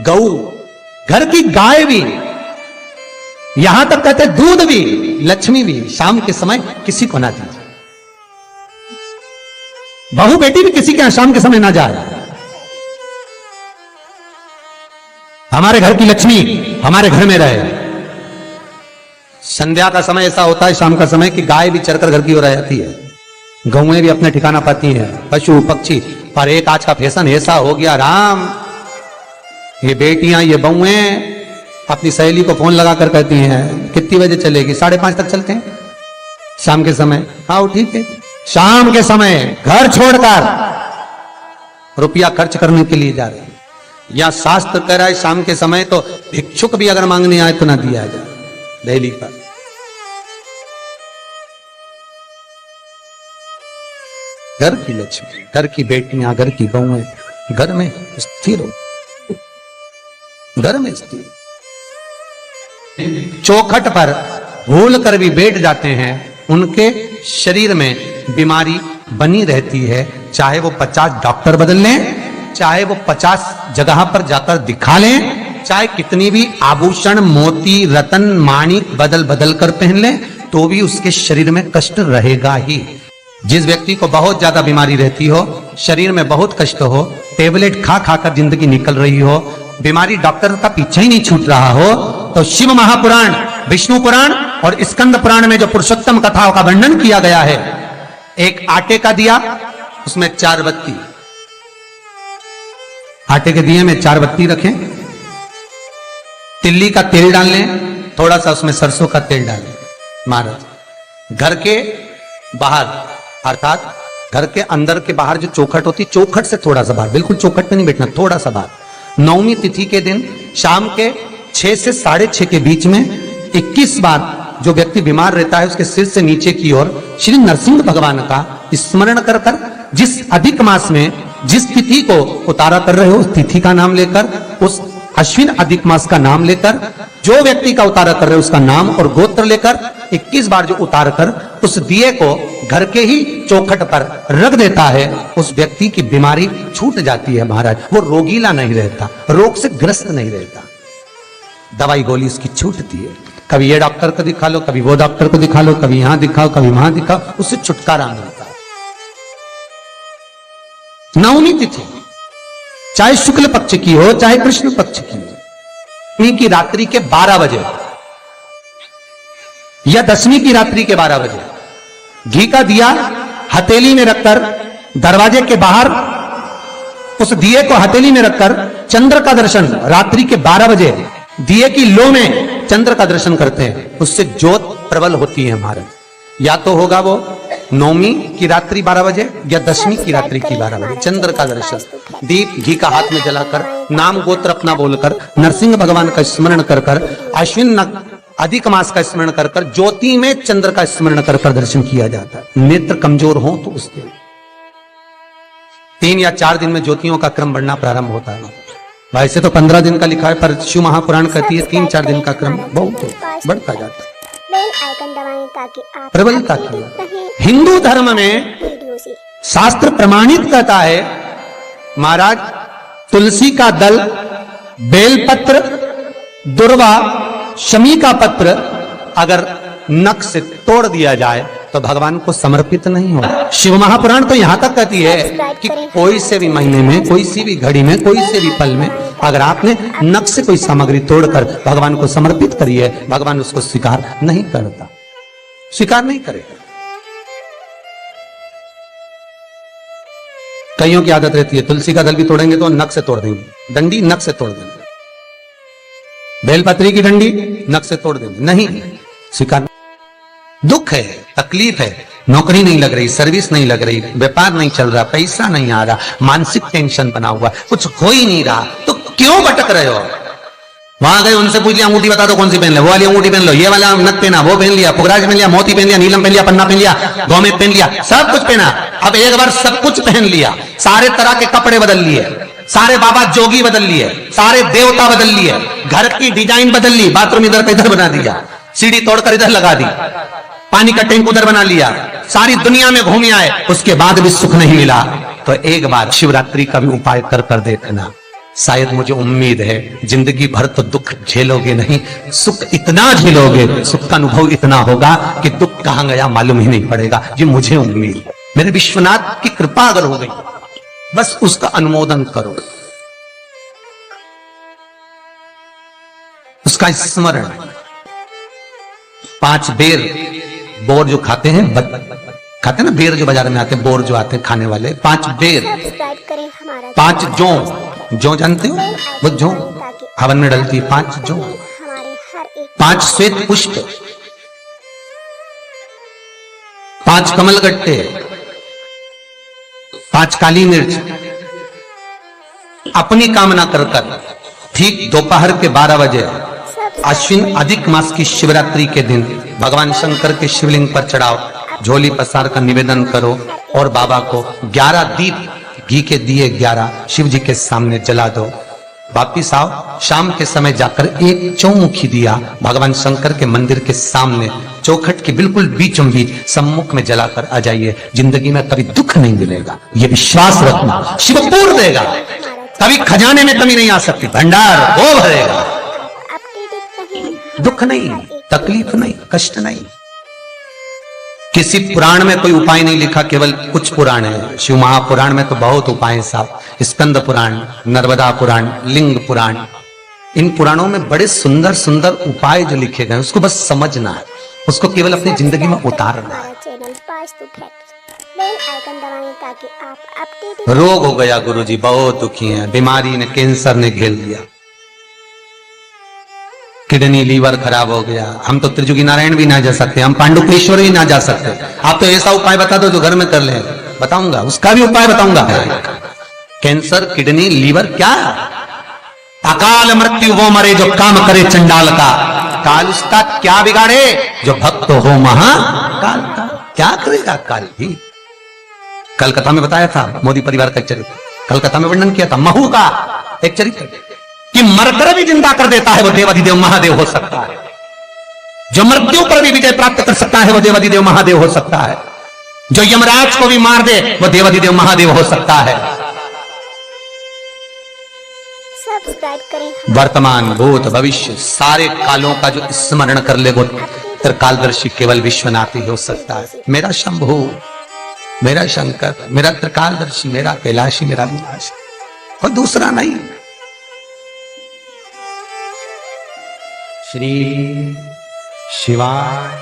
गऊ, घर की गाय भी, यहां तक कहते दूध भी, लक्ष्मी भी शाम के समय किसी को ना दीजिए। बहू बेटी भी किसी के यहां शाम के समय ना जाए। हमारे घर की लक्ष्मी हमारे घर में रहे। संध्या का समय ऐसा होता है, शाम का समय, कि गाय भी चरकर घर की ओर आ जाती है, गौएं भी अपने ठिकाना पाती हैं, पशु पक्षी। पर एक आज का फैशन ऐसा हो गया राम, ये बेटियां ये बहुएं अपनी सहेली को फोन लगा कर कहती हैं कितनी बजे चलेगी, 5:30 तक चलते हैं शाम के समय। आओ ठीक है, शाम के समय घर छोड़कर रुपया खर्च करने के लिए जा रहे हैं। या शास्त्र कह रहा है शाम के समय तो भिक्षुक भी अगर मांगने आए तो ना दिया जाए। दिल्ली पर घर की लक्ष्मी, घर की बेटियां, घर की बहुएं घर में स्थिर हो, घर में स्थिर। चौखट पर भूल कर भी बैठ जाते हैं, उनके शरीर में बीमारी बनी रहती है। चाहे वो 50 डॉक्टर बदल लें, चाहे वो 50 जगह पर जाकर दिखा लें, चाहे कितनी भी आभूषण मोती रतन माणिक बदल बदल कर पहन लें, तो भी उसके शरीर में कष्ट रहेगा ही। जिस व्यक्ति को बहुत ज्यादा बीमारी रहती हो, शरीर में बहुत कष्ट हो, टेबलेट खा खा कर जिंदगी निकल रही हो, बीमारी डॉक्टर का पीछा ही नहीं छूट रहा हो, तो शिव महापुराण, विष्णु पुराण और स्कंद पुराण में जो पुरुषोत्तम कथाओं का वर्णन किया गया है, एक आटे का दिया, उसमें 4 बत्ती, आटे के दिए में 4 बत्ती रखें, तिल्ली का तेल डाल लें, थोड़ा सा उसमें सरसों का तेल डालें। महाराज घर के बाहर, अर्थात घर के अंदर के बाहर जो चौखट होती, चौखट से थोड़ा सा बाहर, बिल्कुल चौखट पे नहीं बैठना, थोड़ा सा बाहर, नवमी तिथि के दिन शाम के 6 से 6:30 के बीच में 21 बार जो व्यक्ति बीमार रहता है उसके सिर से नीचे की ओर श्री नरसिंह भगवान का स्मरण कर कर, जिस अधिक मास में जिस तिथि को उतारा कर रहे हो उस तिथि का नाम लेकर, उस अश्विन अधिक मास का नाम लेकर, जो व्यक्ति का उतारा कर रहे हो उसका नाम और गोत्र लेकर 21 बार जो उतार कर उस दिए को घर के ही चौखट पर रख देता है, उस व्यक्ति की बीमारी छूट जाती है महाराज। वो रोगीला नहीं रहता, रोग से ग्रस्त नहीं रहता, दवाई गोली उसकी छूटती है। कभी ये डॉक्टर को दिखा लो, कभी वो डॉक्टर को दिखा लो, कभी यहां दिखाओ, कभी वहां दिखाओ, उससे छुटकारा मिलता है। नवमी तिथि चाहे शुक्ल पक्ष की हो चाहे कृष्ण पक्ष की हो, नवमी की रात्रि के 12 बजे या 10वीं की रात्रि के 12 बजे घी का दिया हथेली में रखकर दरवाजे के बाहर उस दिए को हथेली में रखकर चंद्र का दर्शन रात्रि के 12 बजे दिए की लो में चंद्र का दर्शन करते हैं, उससे ज्योत प्रबल होती है महाराज। या तो होगा वो नौमी की रात्रि 12 बजे या 10वीं की रात्रि की 12 बजे चंद्र का दर्शन, दीप घी का हाथ में जलाकर, नाम गोत्र अपना बोलकर, नरसिंह भगवान का स्मरण कर कर, अश्विन अधिक मास का स्मरण कर कर, ज्योति में चंद्र का स्मरण कर कर दर्शन किया जाता है। नेत्र कमजोर हो तो उस दिन 3 या 4 दिन में ज्योतियों का क्रम बढ़ना प्रारंभ होता है। वैसे तो 15 दिन का लिखा है, पर शिव महापुराण कहती है 3-4 दिन का क्रम बहुत बढ़ता जाता है। प्रबलता की हिंदू धर्म में शास्त्र प्रमाणित कहता है महाराज, तुलसी का दल, बेलपत्र, दुर्वा, शमी का पत्र अगर नख से तोड़ दिया जाए तो भगवान को समर्पित नहीं हो। शिव महापुराण तो यहां तक कहती है कि कोई से भी महीने में, कोई सी भी घड़ी में, कोई से भी पल में अगर आपने नख से कोई सामग्री तोड़कर भगवान को समर्पित करी है, भगवान उसको स्वीकार नहीं करता, स्वीकार नहीं करेगा। कईयों की आदत रहती है तुलसी का दल भी तोड़ेंगे तो नख से तोड़ देंगे, डंडी नख से तोड़ देंगे, बेलपत्री की डंडी नख से तोड़ देंगे, नहीं स्वीकार। दुख है, तकलीफ है, नौकरी नहीं लग रही, सर्विस नहीं लग रही, व्यापार नहीं चल रहा, पैसा नहीं आ रहा, मानसिक टेंशन बना हुआ, कुछ हो ही नहीं रहा, तो क्यों भटक रहे हो? वहां गए उनसे पूछ लिया अंगूठी बता दो कौन सी पहन ले, वो वाली अंगूठी पहन लो, ये वाला नथ पहना, वो पहन लिया, पुखराज पहन लिया, मोती पहन लिया, नीलम पहन लिया, पन्ना पहन लिया, गौमेद पहन लिया, सब कुछ पहना। अब एक बार सब कुछ पहन लिया, सारे तरह के कपड़े बदल लिए, सारे बाबा जोगी बदल लिए, सारे देवता बदल लिए, घर की डिजाइन बदल ली, बाथरूम इधर का इधर बना दिया, सीढ़ी तोड़कर इधर लगा दी, पानी का टैंक उधर बना लिया, सारी दुनिया में घूम आए, उसके बाद भी सुख नहीं मिला, तो एक बार शिवरात्रि का भी उपाय कर कर देखना। शायद मुझे उम्मीद है जिंदगी भर तो दुख झेलोगे नहीं, सुख इतना झेलोगे, सुख का अनुभव इतना होगा कि दुख कहां गया मालूम ही नहीं पड़ेगा। ये मुझे उम्मीद है। मेरे विश्वनाथ की कृपा अगर हो गई, बस उसका अनुमोदन करो, उसका स्मरण। 5 बेर बोर जो खाते हैं, खाते हैं ना बेर जो बाजार में आते हैं, बोर जो आते हैं खाने वाले, 5 बेर, 5 जौ जानते हो, वो जौ हवन में डलती है, 5 जौ, 5 श्वेत पुष्प, 5 कमलगट्टे, 5 काली मिर्च, अपनी कामना कर ठीक दोपहर के 12 बजे अश्विन अधिक मास की शिवरात्रि के दिन भगवान शंकर के शिवलिंग पर चढ़ाओ, झोली पसार का निवेदन करो और बाबा को 11 दीप घी के दिए 11 शिव जी के सामने जला दो। वापिस आओ, शाम के समय जाकर एक चौमुखी दिया भगवान शंकर के मंदिर के सामने चौखट के बिल्कुल बीचों बीच सम्मुख में जलाकर आ जाइए। जिंदगी में कभी दुख नहीं मिलेगा, ये विश्वास रखना। शिव पूर्ण देगा, कभी खजाने में कमी नहीं आ सकती, भंडार वो भरेगा। दुख नहीं, तकलीफ नहीं, कष्ट नहीं। किसी पुराण में कोई उपाय नहीं लिखा, केवल कुछ पुराण है। शिव महापुराण में तो बहुत उपाय हैं साहब, स्कंद पुराण, नर्मदा पुराण, लिंग पुराण, इन पुराणों में बड़े सुंदर सुंदर उपाय जो लिखे गए, उसको बस समझना है, उसको केवल अपनी जिंदगी में उतारना है। रोग हो गया गुरुजी, बहुत दुखी हैं, बीमारी ने, कैंसर ने घेर लिया, किडनी लीवर खराब हो गया। हम तो त्रिजुगी नारायण भी ना जा सकते, हम पांडुकेश्वर ही ना जा सकते। आप तो ऐसा उपाय बता दो जो घर में कर ले, बताऊंगा, उसका भी उपाय बताऊंगा। कैंसर, किडनी, लीवर, क्या अकाल मृत्यु वो मरे जो काम करे चंडाल का, काल उसका क्या बिगाड़े जो भक्त हो महाकाल का। क्या करेगा काल भी। कलकत्ता में बताया था मोदी परिवार का एक चरित्र, कलकत्ता में वर्णन किया था महू का एक चरित्र कि मरकर भी जिंदा कर देता है वो देवाधिदेव महादेव हो सकता है, जो मृत्यु पर भी विजय प्राप्त कर सकता है वो देवाधिदेव महादेव हो सकता है, जो यमराज को भी मार दे वो देवाधिदेव महादेव हो सकता है। वर्तमान, भूत, भविष्य सारे कालों का जो स्मरण कर ले वो त्रिकालदर्शी केवल विश्वनाथ ही हो सकता है। मेरा शंभु, मेरा शंकर, मेरा त्रिकालदर्शी, मेरा कैलाशी, मेरा विनाशी, कोई दूसरा नहीं। श्री शिवाय।